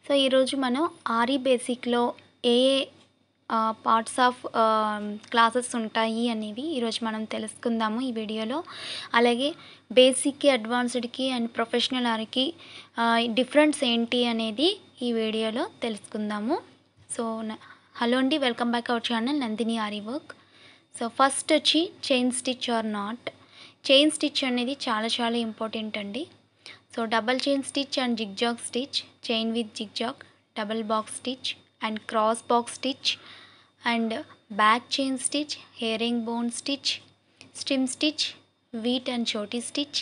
So ఈరోజు మనం ఆరి బేసిక్లో ఏ పార్ట్స్ ఆఫ్ క్లాసెస్ ఉంటాయి అనేవి ఈరోజు మనం తెలుసుకుందాము ఈ వీడియోలో. అలాగే బేసిక్కి, అడ్వాన్స్డ్కి అండ్ ప్రొఫెషనల్ ఆరికి డిఫరెన్స్ ఏంటి అనేది ఈ వీడియోలో తెలుసుకుందాము. సో హలో అండి, welcome back our channel Nandini Aari work. So first వచ్చి chain stitch or knot. Chain stitch అనేది చాలా ఇంపార్టెంట్ అండి. So double chain stitch and zigzag stitch, chain with zigzag, double box stitch and cross box stitch and back chain stitch, herring bone stitch, stem stitch, wheat and చోటీ stitch,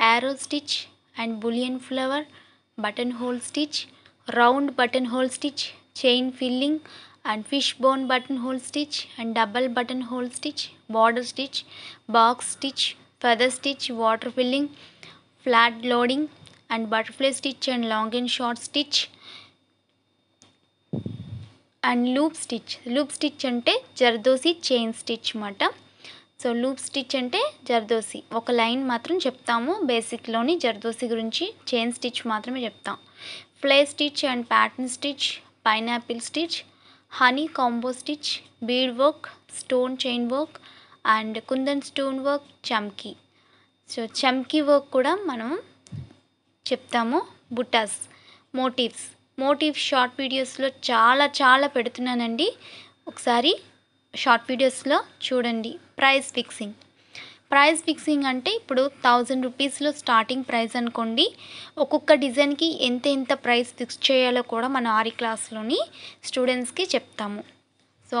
arrow stitch and bullion flower, button hole stitch, round button hole stitch, chain filling and fish bone buttonhole stitch and double buttonhole stitch, border stitch, box stitch, feather stitch, water filling, flat loading and butterfly stitch and long and short stitch and loop stitch. Loop stitch ante jardosi chain stitch మాట. So loop stitch అంటే జర్దోసి, ఒక line మాత్రం చెప్తాము బేసిక్లోని, జర్దోసి గురించి chain stitch మాత్రమే చెప్తాం. Fly stitch and pattern stitch, pineapple stitch, honey comb stitch, bead work, stone chain work and kundan stone work, చమ్కీ. So చమ్కీ వర్క్ కూడా మనం చెప్తాము. బుటాస్, మోటివ్స్ షార్ట్ వీడియోస్లో చాలా పెడుతున్నానండి, ఒకసారి షార్ట్ వీడియోస్లో చూడండి. ప్రైస్ ఫిక్సింగ్ అంటే ఇప్పుడు 1000 రూపీస్లో స్టార్టింగ్ ప్రైస్ అనుకోండి. ఒక్కొక్క డిజైన్కి ఎంత ప్రైస్ ఫిక్స్ చేయాలో కూడా మన ఆరి క్లాస్లోని స్టూడెంట్స్కి చెప్తాము. సో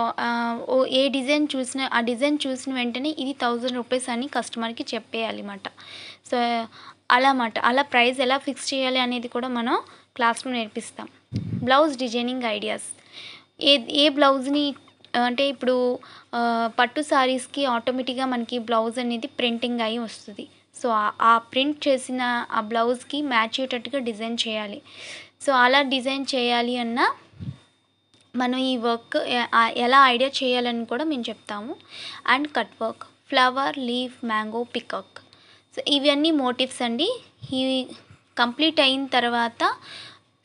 ఏ డిజైన్ చూసిన ఆ డిజైన్ చూసిన వెంటనే ఇది 1000 రూపీస్ అని కస్టమర్కి చెప్పేయాలి అన్నమాట. సో అలా ప్రైస్ ఎలా ఫిక్స్ చేయాలి అనేది కూడా మనం క్లాస్లో నేర్పిస్తాం. బ్లౌజ్ డిజైనింగ్ ఐడియాస్, ఏ బ్లౌజ్ని అంటే ఇప్పుడు పట్టు సారీస్కి ఆటోమేటిక్గా మనకి బ్లౌజ్ అనేది ప్రింటింగ్ అయి వస్తుంది. సో ఆ ప్రింట్ చేసిన ఆ బ్లౌజ్కి మ్యాచ్ అయ్యేటట్టుగా డిజైన్ చేయాలి. సో అలా డిజైన్ చేయాలి అన్న మనం ఈ వర్క్ ఎలా ఐడియా చేయాలని కూడా మేము చెప్తాము. And cut work, flower, leaf, mango, peacock. So ఇవన్నీ మోటివ్స్ అండి. ఇవి కంప్లీట్ అయిన తర్వాత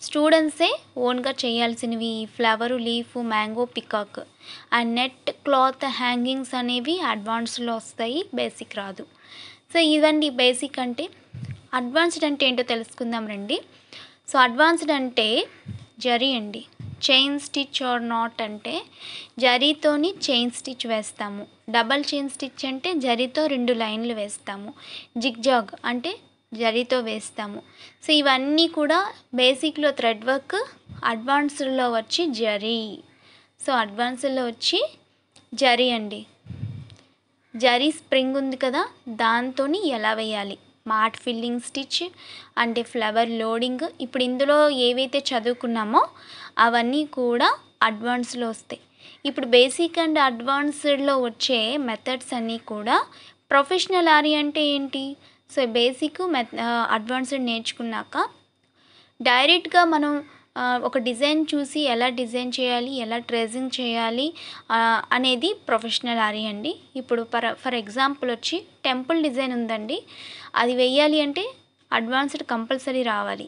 స్టూడెంట్సే ఓన్గా చేయాల్సినవి flower, leaf, mango, peacock. And net, cloth, hangings అనేవి అడ్వాన్స్డ్లో వస్తాయి, బేసిక్ రాదు. సో ఇవన్నీ బేసిక్. అంటే అడ్వాన్స్డ్ అంటే ఏంటో తెలుసుకుందాం రండి. సో అడ్వాన్స్డ్ అంటే జరీ అండి. చైన్ స్టిచ్ ఆర్ నాట్ అంటే జరీతోని చైన్ స్టిచ్ వేస్తాము. డబల్ చైన్ స్టిచ్ అంటే జరీతో 2 లైన్లు వేస్తాము. జిగ్జాగ్ అంటే జరీతో వేస్తాము. సో ఇవన్నీ కూడా బేసిక్లో థ్రెడ్ వర్క్, అడ్వాన్స్డ్లో వచ్చి జరీ. సో అడ్వాన్స్డ్లో వచ్చి జరీ అండి. జరీ స్ప్రింగ్ ఉంది కదా, దాంతో ఎలా వేయాలి, మ్యాట్ ఫిల్లింగ్ స్టిచ్ అంటే ఫ్లవర్ లోడింగ్. ఇప్పుడు ఇందులో ఏవైతే చదువుకున్నామో అవన్నీ కూడా అడ్వాన్స్లో వస్తాయి. ఇప్పుడు బేసిక్ అండ్ అడ్వాన్స్డ్లో వచ్చే మెథడ్స్ అన్నీ కూడా ప్రొఫెషనల్ ఆరి అంటే ఏంటి. సో బేసిక్ అడ్వాన్స్డ్ నేర్చుకున్నాక డైరెక్ట్గా మనం ఒక డిజైన్ చూసి ఎలా డిజైన్ చేయాలి, ఎలా ట్రేసింగ్ చేయాలి అనేది ప్రొఫెషనల్ ఆరి అండి. ఇప్పుడు ఫర్ ఎగ్జాంపుల్ వచ్చి టెంపుల్ డిజైన్ ఉందండి, అది వేయాలి అంటే అడ్వాన్స్డ్ కంపల్సరీ రావాలి.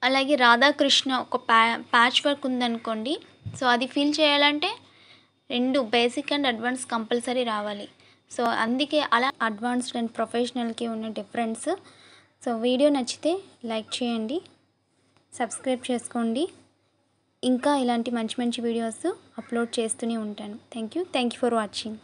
అలాగే రాధాకృష్ణ ఒక ప్యాచ్ వర్క్ ఉందనుకోండి, సో అది ఫిల్ చేయాలంటే 2 బేసిక్ అండ్ అడ్వాన్స్ కంపల్సరీ రావాలి. సో అందుకే అలా అడ్వాన్స్డ్ అండ్ ప్రొఫెషనల్కి ఉన్న డిఫరెన్స్. సో వీడియో నచ్చితే లైక్ చేయండి, సబ్స్క్రైబ్ చేసుకోండి. ఇంకా ఇలాంటి మంచి వీడియోస్ అప్లోడ్ చేస్తూనే ఉంటాను. Thank you for watching.